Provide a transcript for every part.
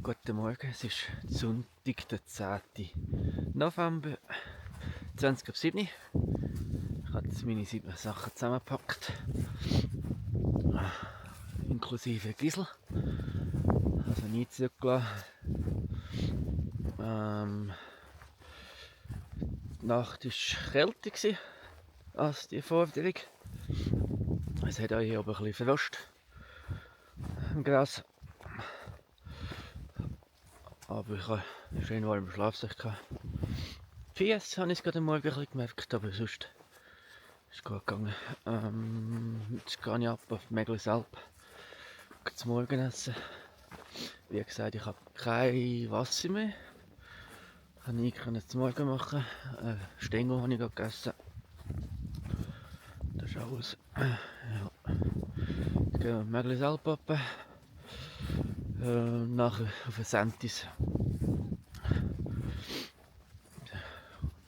Guten Morgen, es ist Sonntag, der 10. November 20.07 Uhr. Ich habe jetzt meine 7 Sachen zusammengepackt, inklusive Gisel, also nie zurückgelassen. Die Nacht war kälter als die Vorstellung. Es hat auch hier oben ein bisschen Frost im Gras. Aber ich hatte einen schön warmen Schlafsack. Fies habe ich es gerade am Morgen ein bisschen gemerkt, aber sonst ist es gut gegangen. Jetzt gehe ich ab auf Meglesalp zum Morgenessen. Wie gesagt, ich habe kein Wasser mehr. Ich konnte zum Morgen machen. Stengo habe ich gerade gegessen. Das ist alles. Ja. Jetzt gehen wir auf Meglesalp ab. Nachher auf ein Sentis.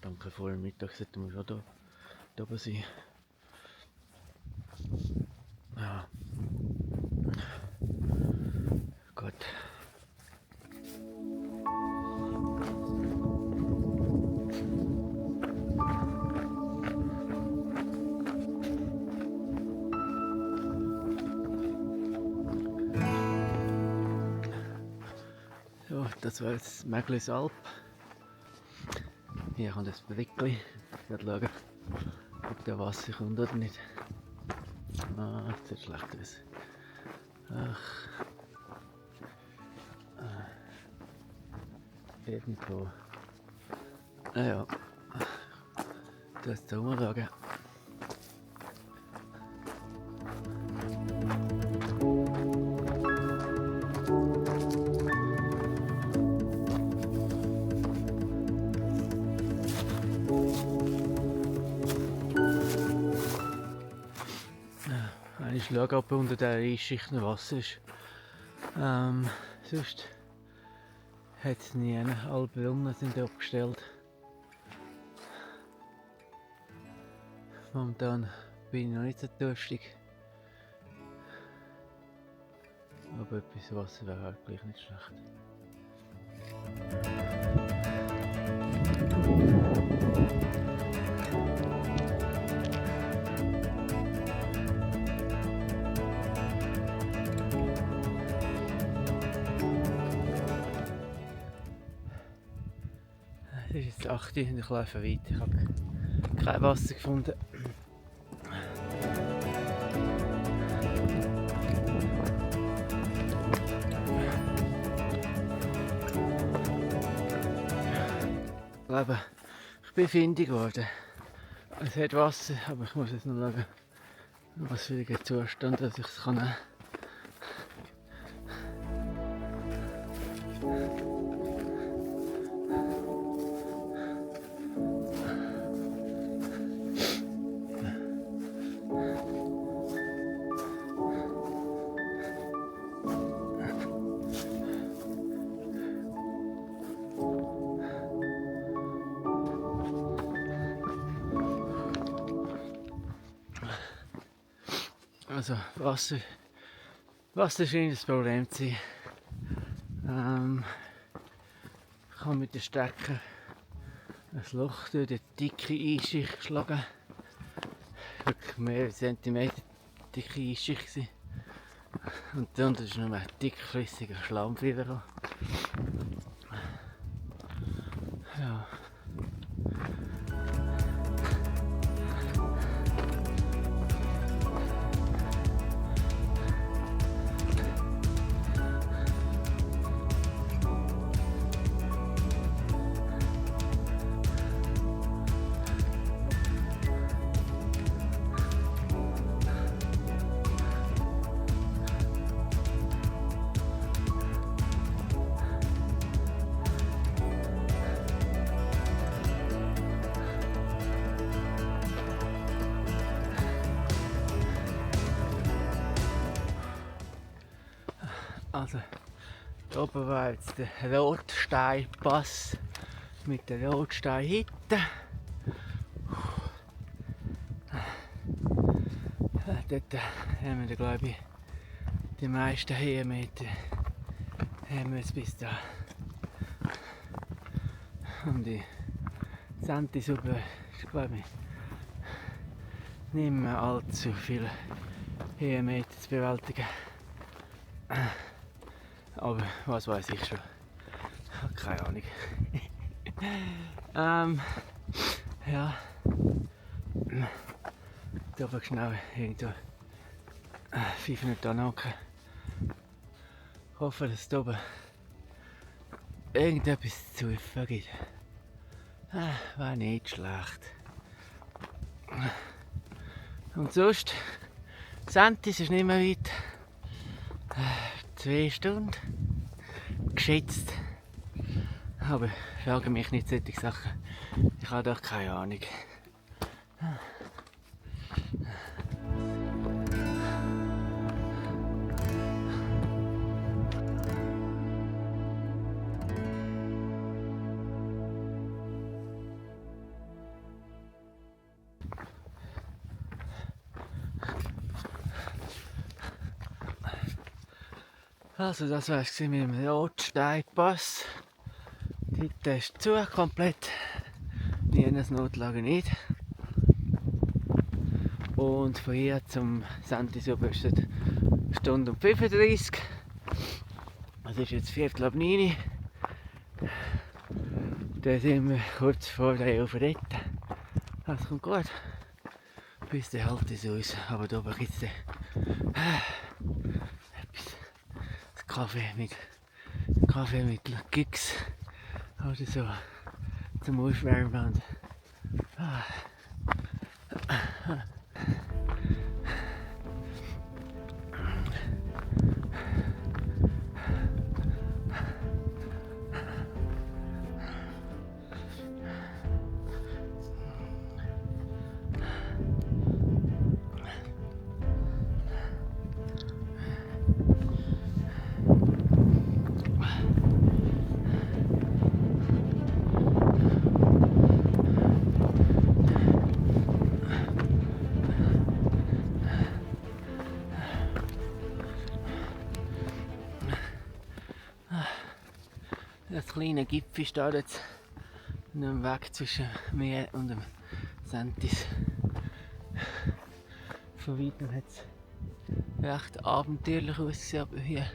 Danke, vor dem Mittag sollten wir schon da oben sein. Ja. Gut. So, das war jetzt Meglesalp. Hier kommt das Blickli. Ich werde schauen, ob der Wasser kommt oder nicht. Das sieht schlecht aus. Ach. Irgendwo. Ja. Du hast da rumschauen. Ich schaue, ob unter der Eisschicht noch Wasser ist. Sonst hat es nie alle Brunnen sind abgestellt. Momentan bin ich noch nicht so durstig. Aber etwas Wasser wäre halt gleich nicht schlecht. Es ist jetzt 8 Uhr und ich laufe weiter. Ich habe kein Wasser gefunden. Aber ich bin findig geworden. Es hat Wasser, aber ich muss jetzt noch schauen, was für ein Zustand dass ich es kann. Also Wasser scheint das Problem zu sein. Ich habe mit der Strecke ein Loch durch die dicke Eisschicht geschlagen. Wirklich mehrere Zentimeter dicke Eisschicht. Und dann ist noch ein dickflüssiger Schlamm wieder. Ja. Also, da oben war jetzt der Rotsteinpass mit der Rotsteinhütte. Dort haben wir, glaube ich, die meisten Höhenmeter haben wir es bis da. Und die Santisuppe ist, glaube ich, nicht mehr allzu viele Höhenmeter zu bewältigen. Aber was weiß ich schon? Keine Ahnung. Ja. Da aber schnell irgendwo 5 Minuten anhocken. Ich hoffe, dass es da oben irgendetwas zu essen gibt. Wäre nicht schlecht. Und sonst, Sentis ist nicht mehr weit. 2 Stunden. Geschätzt. Aber frage mich nicht solche Sachen. Ich habe doch keine Ahnung. Also das war es mit dem Rotsteinpass. Dort ist zu komplett. Jenes Notlage nicht. Und von hier zum Santisuppe ist es 1 Stunde und 35. Es ist jetzt 8:45. Da sind wir kurz vor der Elfrette. Das kommt gut. Bis der halt es aus. Aber da gibt es etwas. Kaffee mit Gigs oder so zum Aufwärmen. Das kleine Gipfel steht jetzt am Weg zwischen mir und dem Sentis. Von weitem hat es recht abenteuerlich ausgesehen, aber hier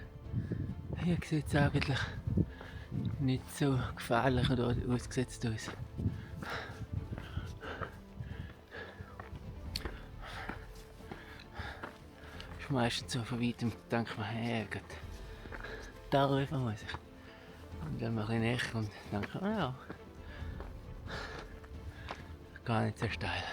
sieht es eigentlich nicht so gefährlich oder ausgesetzt aus. Ist meistens so von weitem denkt man, hey, darüber muss ich. Und dann mache ich nicht und denke, ja, gar nicht so steil.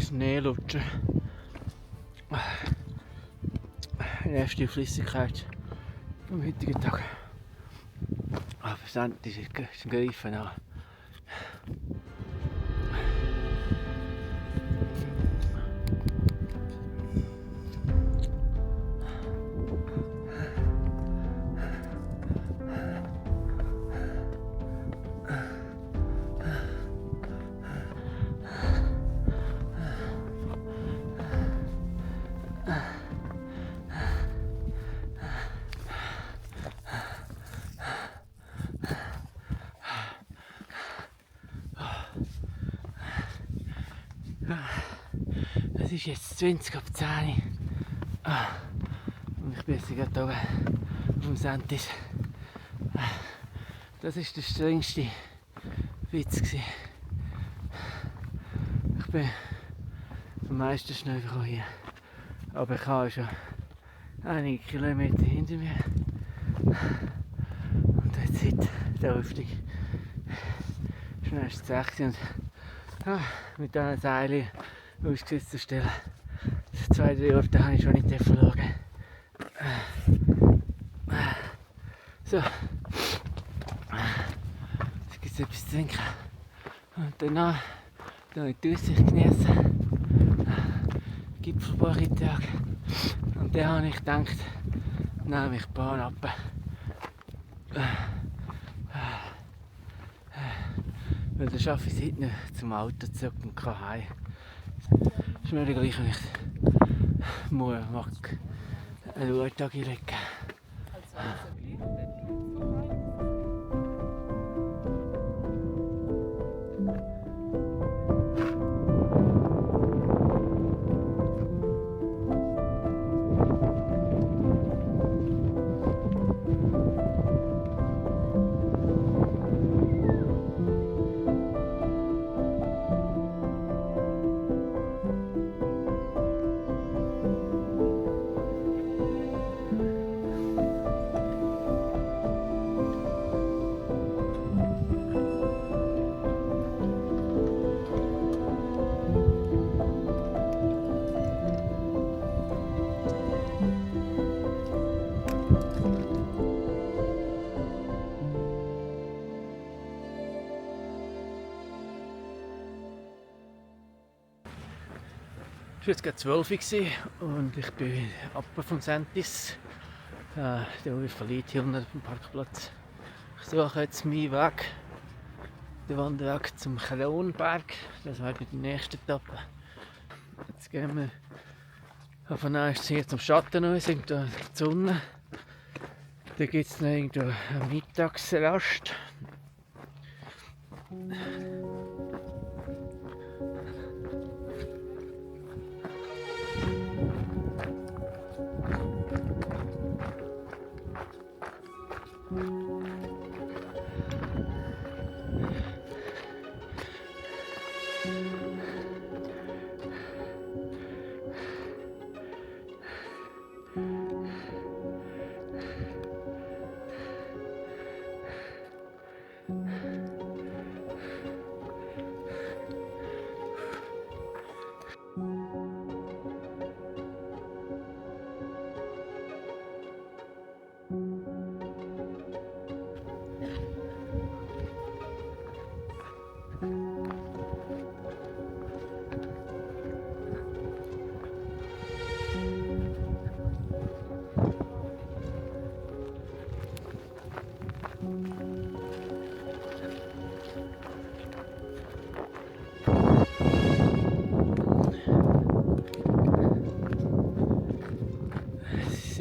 Schnee lutschen. Die erste Flüssigkeit vom heutigen Tag. Aber Sand ist ein Greifen an. ist jetzt 20 ab 10 Uhr. Und ich bin jetzt gerade oben auf dem Sentis. Das war der strengste Witz. Ich bin am meisten schnell hier. Aber ich habe schon einige Kilometer hinter mir. Und jetzt seit der Öffnung schon erst 6 und mit diesen Seilen ausgesetzt zu stellen. 2-3 Orte habe ich schon nicht verloren. So. Jetzt gibt es etwas zu trinken. Und danach ich die Aussicht genießen. Gipfelbachitag. Und dann habe ich gedacht, nehme ich die Bahn ab. Weil dann schaffe ich es heute nicht zum Auto zurück und kann heim. Ist mir gleich, wenn ich morgen einen Ruhetag einlegen. Es war jetzt gerade 12 Uhr und ich bin ab vom Sentis. Der Uli verliert hier unten auf dem Parkplatz. Ich suche jetzt meinen Weg, den Wanderweg zum Kronberg. Das wird die nächste Etappe. Jetzt gehen wir von erst hier zum Schatten raus, irgendwo die Sonne. Da gibt es noch irgendwo eine Mittagsrast.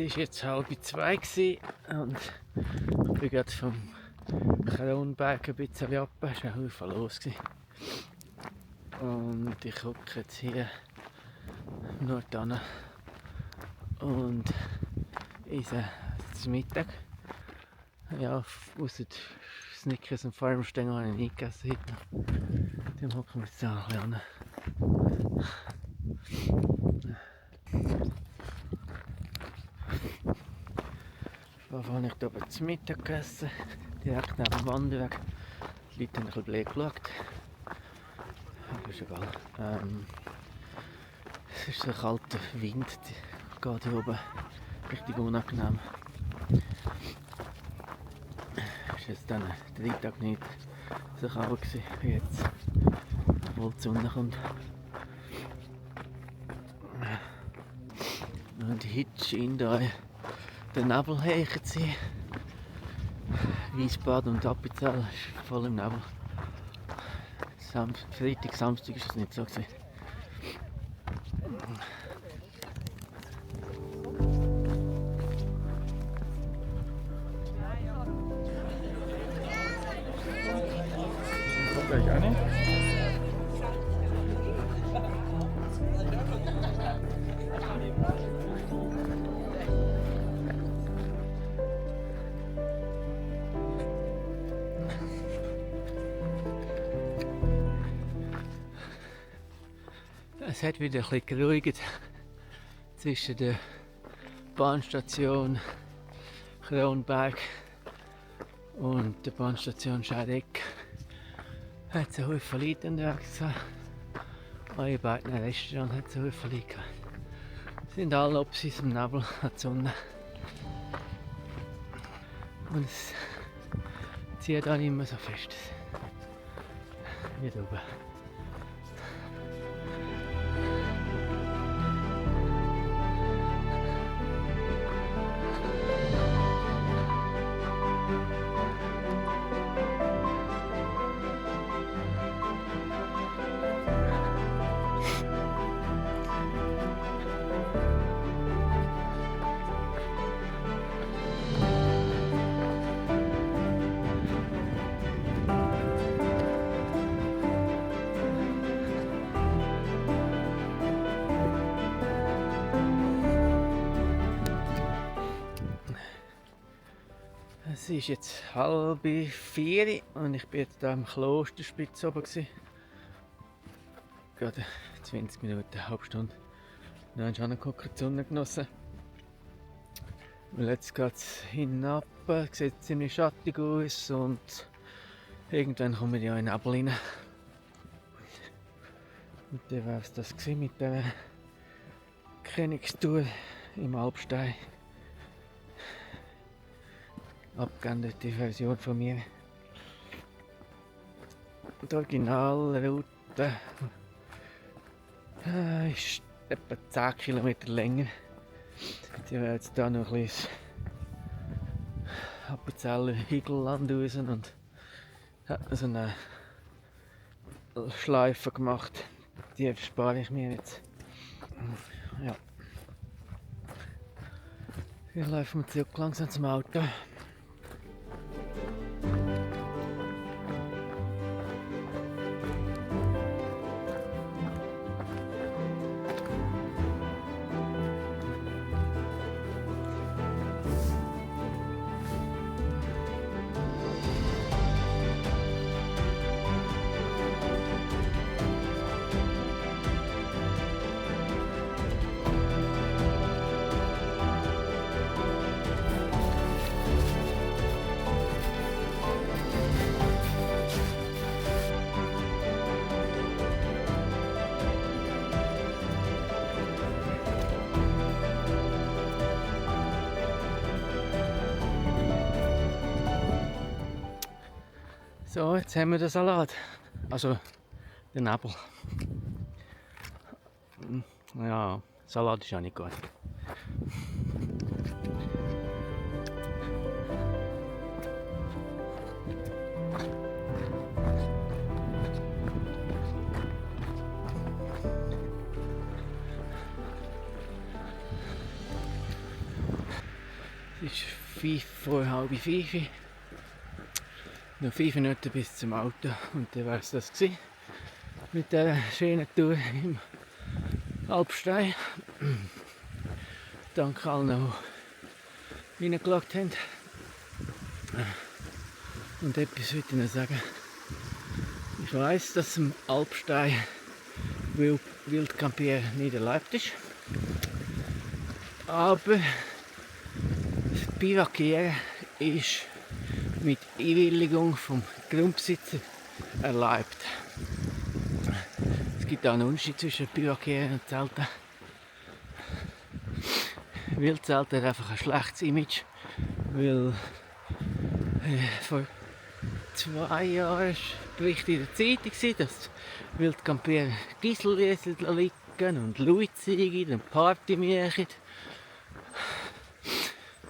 Es war jetzt 1:30 und ich bin gerade vom Kronberg ein bisschen ab. Es war ein Haufen los. Und ich gucke jetzt hier nur hin und esse zum Mittag. Ja, ausser Snickers und Farmstängel habe ich nicht gegessen heute. Dann hocken wir jetzt auch ein bisschen. Da habe ich hier oben zum Mittag gegessen, direkt neben dem Wanderweg. Die Leute haben ein bisschen blöd geschaut. Aber ist egal. Es ist so ein kalter Wind, der geht hier oben richtig unangenehm. Es war jetzt dann der Tag nicht so kalt wie jetzt, obwohl die Sonne kommt. Und heute scheint hier der Nebel hecher zu sein. Wiesbaden und Appenzell ist voll im Nebel. Freitag, Samstag ist es nicht so gewesen. Kommt gleich eine. Es hat wieder ein bisschen geruhigt zwischen der Bahnstation Kronberg und der Bahnstation Scheideck. Hat es einen Haufen Leute unterwegs gehabt. Auch in beiden Restaurants hat es einen Haufen Leute gehabt. Sind alle ob sie im Nebel an die Sonne. Und es zieht auch nicht mehr so fest wie da oben. Es ist jetzt 3:30 und ich bin jetzt hier am Klosterspitze oben gewesen. Gerade 20 Minuten, eine halbe Stunde. Dann habe ich angeguckt, die Sonne genossen. Und jetzt geht es hinab, sieht ziemlich schattig aus und irgendwann kommen wir ja in den Nebel rein. Und dann wäre es das gewesen mit der Königstour im Alpstein. Abgeänderte Version von mir. Die Originalroute ist etwa 10 Kilometer länger. Die wäre jetzt hier noch ein bisschen Appenzeller Hügelland raus und hat so eine Schleife gemacht. Die spare ich mir jetzt. Ja. Hier laufen wir zurück langsam zum Auto. So, jetzt haben wir den Salat. Also den Nebel. Ja, Salat ist auch nicht gut. Es ist 4:30. Noch 5 Minuten bis zum Auto und dann wäre es das gewesen. Mit dieser schönen Tour im Alpstein. Danke allen, die reingeschaut haben. Und etwas wollte ich noch sagen. Ich weiss, dass im Alpstein Wildcampieren nicht erlaubt ist. Aber das Bivakieren ist mit Einwilligung vom Grundbesitzer erlaubt. Es gibt auch einen Unterschied zwischen Bivakieren und Zelten. Wildzelten hat einfach ein schlechtes Image, weil vor 2 Jahren war Bericht in der Zeitung, dass Wildcampieren Gieselriesen liegen und Luizige und Party machen.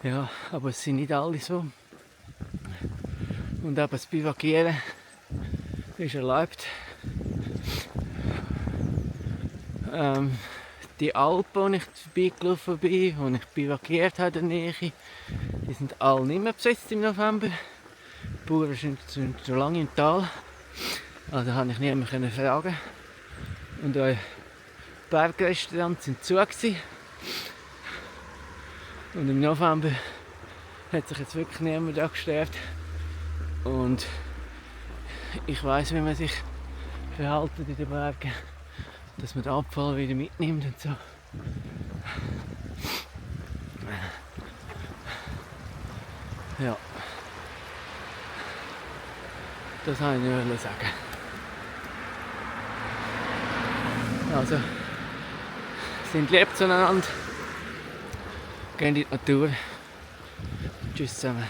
Ja, aber es sind nicht alle so. Und eben das Bivakieren ist erlaubt. Die Alpen, wo ich vorbeigelaufen bin, wo ich bivakiert habe in der Nähe, die sind alle nicht mehr besetzt im November. Die Bauern sind schon lange im Tal. Also konnte ich niemanden fragen. Und auch Bergrestaurants sind zu gewesen. Und im November hat sich jetzt wirklich niemand angestellt. Und ich weiss, wie man sich verhält in den Bergen. dass man den Abfall wieder mitnimmt und so. Ja. Das wollte ich nur sagen. Also, sind lieb zueinander. Gehen in die Natur. Tschüss zusammen.